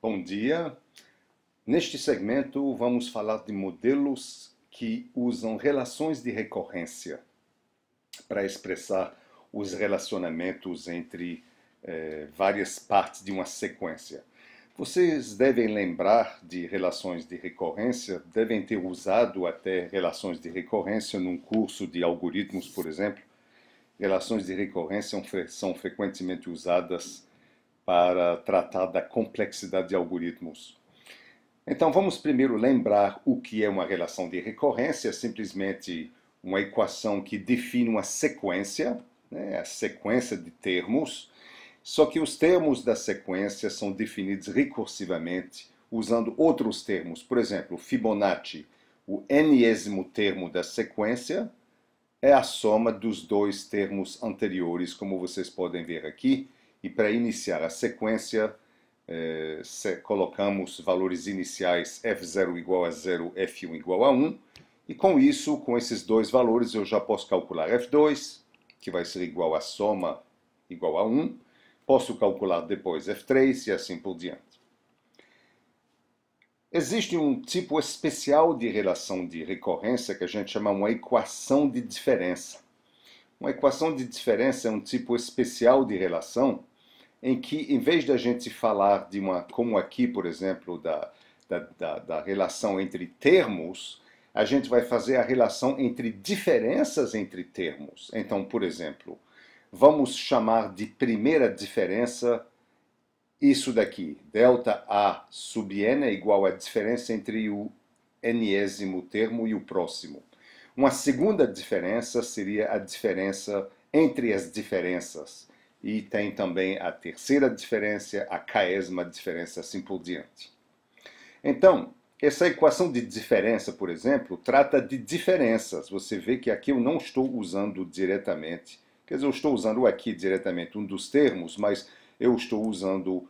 Bom dia. Neste segmento, vamos falar de modelos que usam relações de recorrência para expressar os relacionamentos entre várias partes de uma sequência. Vocês devem lembrar de relações de recorrência, devem ter usado até relações de recorrência num curso de algoritmos, por exemplo. Relações de recorrência são frequentemente usadas para tratar da complexidade de algoritmos. Então vamos primeiro lembrar o que é uma relação de recorrência, simplesmente uma equação que define uma sequência, né, a sequência de termos, só que os termos da sequência são definidos recursivamente usando outros termos. Por exemplo, Fibonacci, o n-ésimo termo da sequência, é a soma dos dois termos anteriores, como vocês podem ver aqui. E para iniciar a sequência, colocamos valores iniciais f0 igual a 0, f1 igual a 1. E com isso, com esses dois valores, eu já posso calcular f2, que vai ser igual a soma igual a 1. Posso calcular depois f3 e assim por diante. Existe um tipo especial de relação de recorrência que a gente chama uma equação de diferença. Uma equação de diferença é um tipo especial de relação em que, em vez de a gente falar de uma, como aqui, por exemplo, da relação entre termos, a gente vai fazer a relação entre diferenças entre termos. Então, por exemplo, vamos chamar de primeira diferença isso daqui. Delta A sub n é igual à diferença entre o n-ésimo termo e o próximo. Uma segunda diferença seria a diferença entre as diferenças. E tem também a terceira diferença, a k-ésima diferença, assim por diante. Então, essa equação de diferença, por exemplo, trata de diferenças. Você vê que aqui eu não estou usando diretamente, quer dizer, eu estou usando aqui diretamente um dos termos, mas eu estou usando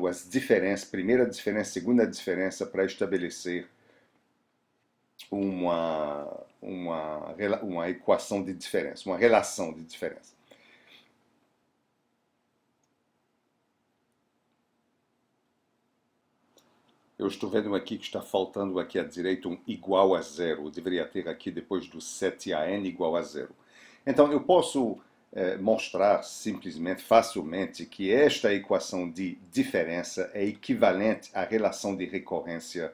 as diferenças, primeira diferença, segunda diferença, para estabelecer uma equação de diferença, uma relação de diferença. Eu estou vendo aqui que está faltando aqui à direita um igual a zero. Eu deveria ter aqui depois do 7an igual a zero. Então eu posso mostrar simplesmente, facilmente, que esta equação de diferença é equivalente à relação de recorrência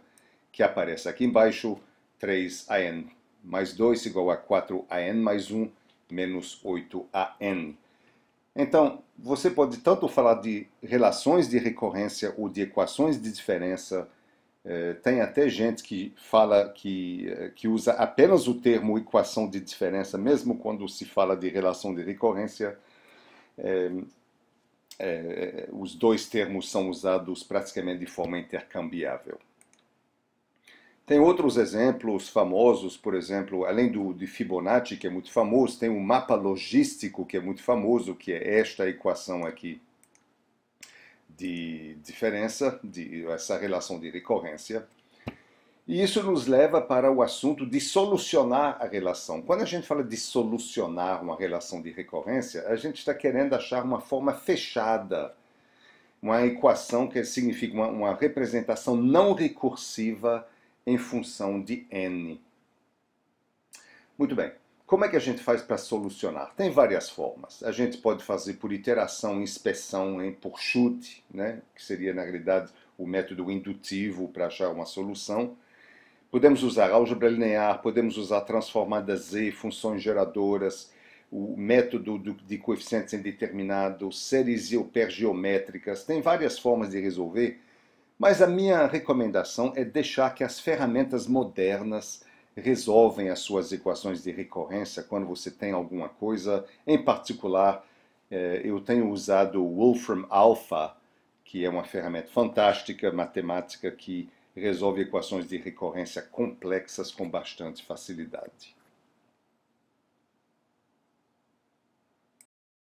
que aparece aqui embaixo, 3an mais 2 igual a 4an mais 1 menos 8an. Então, você pode tanto falar de relações de recorrência ou de equações de diferença. Tem até gente que fala que usa apenas o termo equação de diferença, mesmo quando se fala de relação de recorrência. Os dois termos são usados praticamente de forma intercambiável. Tem outros exemplos famosos, por exemplo, além de Fibonacci, que é muito famoso, tem um mapa logístico que é muito famoso, que é esta equação aqui de diferença, essa relação de recorrência. E isso nos leva para o assunto de solucionar a relação. Quando a gente fala de solucionar uma relação de recorrência, a gente está querendo achar uma forma fechada, uma equação que significa uma representação não recursiva em função de n. Muito bem. Como é que a gente faz para solucionar? Tem várias formas. A gente pode fazer por iteração, inspeção, por chute, né? Que seria, na realidade, o método indutivo para achar uma solução. Podemos usar álgebra linear, podemos usar transformada Z, funções geradoras, o método de coeficientes indeterminados, séries hipergeométricas. Tem várias formas de resolver, mas a minha recomendação é deixar que as ferramentas modernas resolvem as suas equações de recorrência quando você tem alguma coisa. Em particular, eu tenho usado o Wolfram Alpha, que é uma ferramenta fantástica, matemática, que resolve equações de recorrência complexas com bastante facilidade.